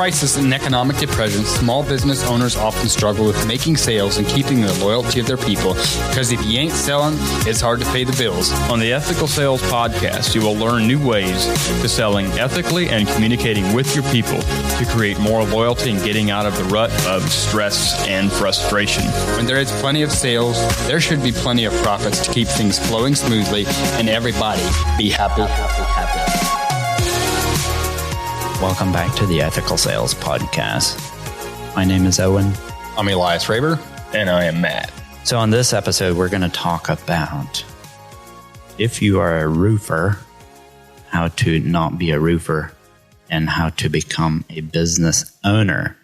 crisis and economic depression, small business owners often struggle with making sales and keeping the loyalty of their people, because if you ain't selling, it's hard to pay the bills. On the Ethical Sales Podcast, you will learn new ways to selling ethically and communicating with your people to create more loyalty and getting out of the rut of stress and frustration. When there is plenty of sales, there should be plenty of profits to keep things flowing smoothly and everybody be happy. Welcome back to the Ethical Sales Podcast. My name is Owen. I'm Elias Raber. And I am Matt. So on this episode, we're going to talk about, if you are a roofer, how to not be a roofer and how to become a business owner.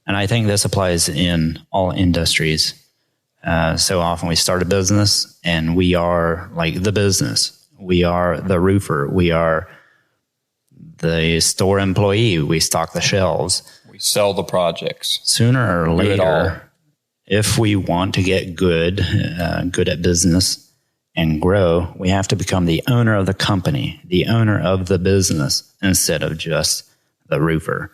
And I think this applies in all industries. So often we start a business and we are like the business. We are the roofer. We are the store employee. We stock the shelves. We sell the projects. Sooner or later, if we want to get good at business and grow, we have to become the owner of the company, the owner of the business, instead of just the roofer.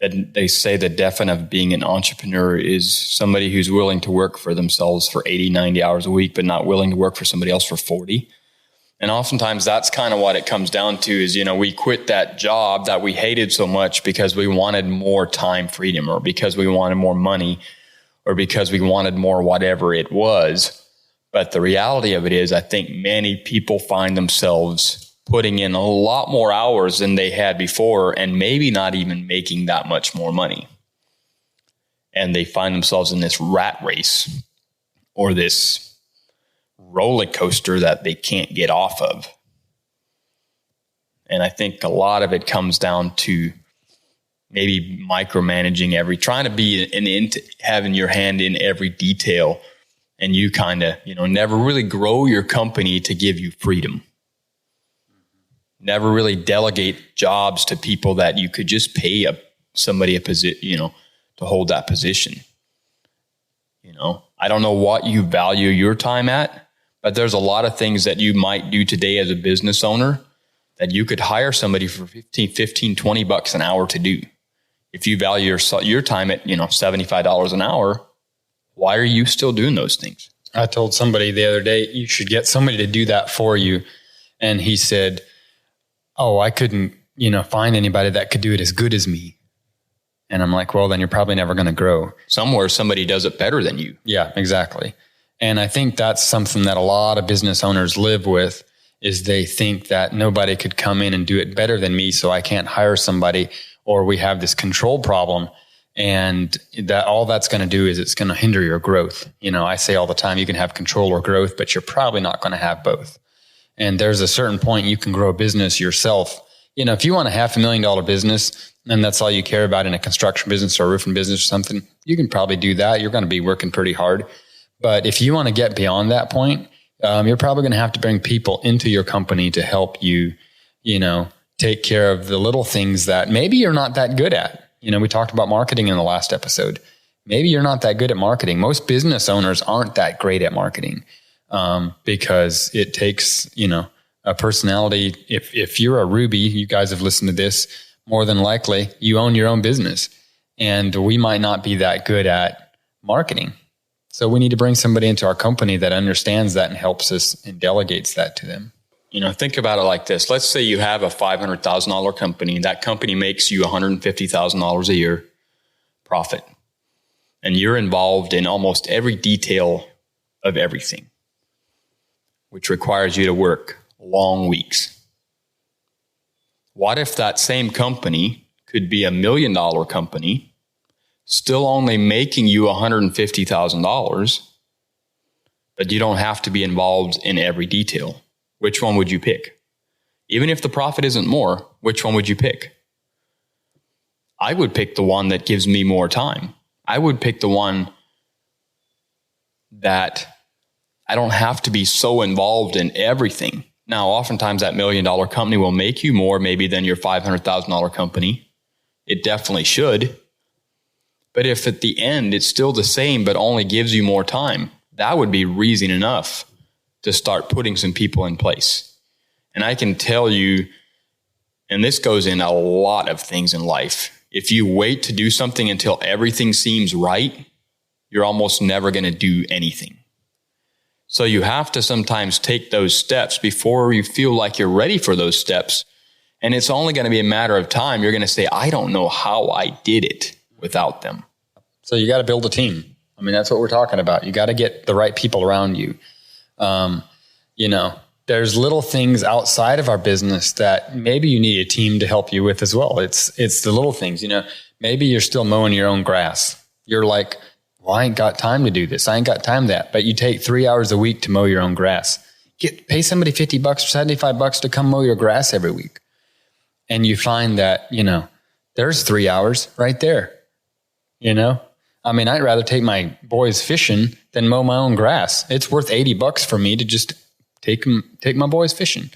And they say the definition of being an entrepreneur is somebody who's willing to work for themselves for 80, 90 hours a week, but not willing to work for somebody else for 40. And oftentimes that's kind of what it comes down to is, we quit that job that we hated so much because we wanted more time freedom, or because we wanted more money, or because we wanted more whatever it was. But the reality of it is, I think many people find themselves putting in a lot more hours than they had before and maybe not even making that much more money. And they find themselves in this rat race or this roller coaster that they can't get off of. And I think a lot of it comes down to maybe micromanaging trying to be having your hand in every detail, and you kind of, never really grow your company to give you freedom. Never really delegate jobs to people that you could just pay somebody a position, to hold that position. I don't know what you value your time at, but there's a lot of things that you might do today as a business owner that you could hire somebody for $15, $20 an hour to do. If you value your time at, $75 an hour, why are you still doing those things? I told somebody the other day, you should get somebody to do that for you. And he said, oh, I couldn't, find anybody that could do it as good as me. And I'm like, well, then you're probably never going to grow. Somewhere somebody does it better than you. Yeah, exactly. And I think that's something that a lot of business owners live with, is they think that nobody could come in and do it better than me, so I can't hire somebody, or we have this control problem. And that all that's going to do is it's going to hinder your growth. I say all the time, you can have control or growth, but you're probably not going to have both. And there's a certain point you can grow a business yourself. If you want a $500,000 business and that's all you care about in a construction business or a roofing business or something, you can probably do that. You're going to be working pretty hard. But if you want to get beyond that point, you're probably going to have to bring people into your company to help you, take care of the little things that maybe you're not that good at. We talked about marketing in the last episode. Maybe you're not that good at marketing. Most business owners aren't that great at marketing because it takes, a personality. If you're a Ruby, you guys have listened to this, more than likely you own your own business. And we might not be that good at marketing. So we need to bring somebody into our company that understands that and helps us and delegates that to them. Think about it like this. Let's say you have a $500,000 company. That company makes you $150,000 a year profit. And you're involved in almost every detail of everything, which requires you to work long weeks. What if that same company could be $1 million company, still only making you $150,000, but you don't have to be involved in every detail? Which one would you pick? Even if the profit isn't more, which one would you pick? I would pick the one that gives me more time. I would pick the one that I don't have to be so involved in everything. Now, oftentimes that $1 million company will make you more maybe than your $500,000 company. It definitely should. But if at the end it's still the same but only gives you more time, that would be reason enough to start putting some people in place. And I can tell you, and this goes in a lot of things in life, if you wait to do something until everything seems right, you're almost never going to do anything. So you have to sometimes take those steps before you feel like you're ready for those steps. And it's only going to be a matter of time. You're going to say, I don't know how I did it without them. So you got to build a team. I mean, that's what we're talking about. You got to get the right people around you. There's little things outside of our business that maybe you need a team to help you with as well. It's the little things, maybe you're still mowing your own grass. You're like, well, I ain't got time to do this. I ain't got time to that. But you take 3 hours a week to mow your own grass. Pay somebody $50 or $75 to come mow your grass every week. And you find that, there's 3 hours right there. I mean, I'd rather take my boys fishing than mow my own grass. It's worth $80 for me to just take my boys fishing.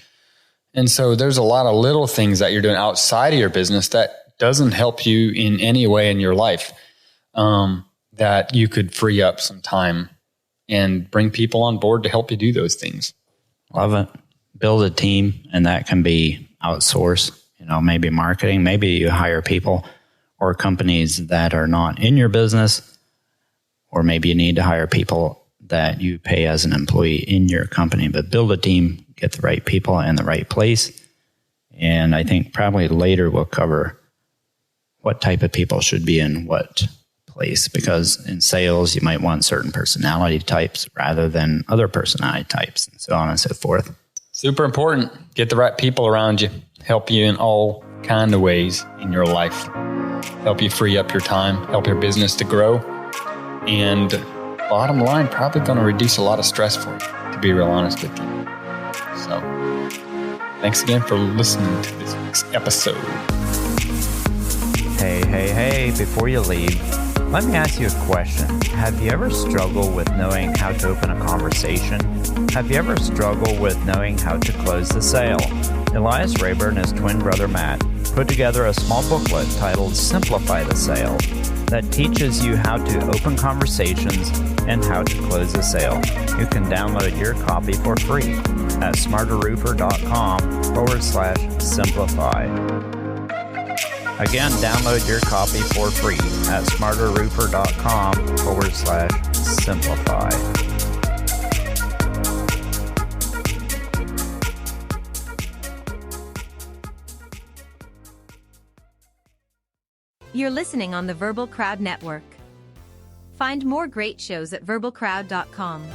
And so there's a lot of little things that you're doing outside of your business that doesn't help you in any way in your life, that you could free up some time and bring people on board to help you do those things. Love it. Build a team, and that can be outsourced, maybe marketing, maybe you hire people or companies that are not in your business, or maybe you need to hire people that you pay as an employee in your company. But build a team, get the right people in the right place. And I think probably later we'll cover what type of people should be in what place, because in sales, you might want certain personality types rather than other personality types, and so on and so forth. Super important. Get the right people around you, help you in all kind of ways in your life, help you free up your time, help your business to grow, and bottom line, probably going to reduce a lot of stress for you, to be real honest with you. So thanks again for listening to this week's episode. Hey, before you leave, let me ask you a question. Have you ever struggled with knowing how to open a conversation? Have you ever struggled with knowing how to close the sale? Elias Raber and his twin brother Matt put together a small booklet titled Simplify the Sale that teaches you how to open conversations and how to close a sale. You can download your copy for free at smarterroofer.com/simplify. Again, download your copy for free at smarterroofer.com/simplify. You're listening on the Verbal Crowd Network. Find more great shows at verbalcrowd.com.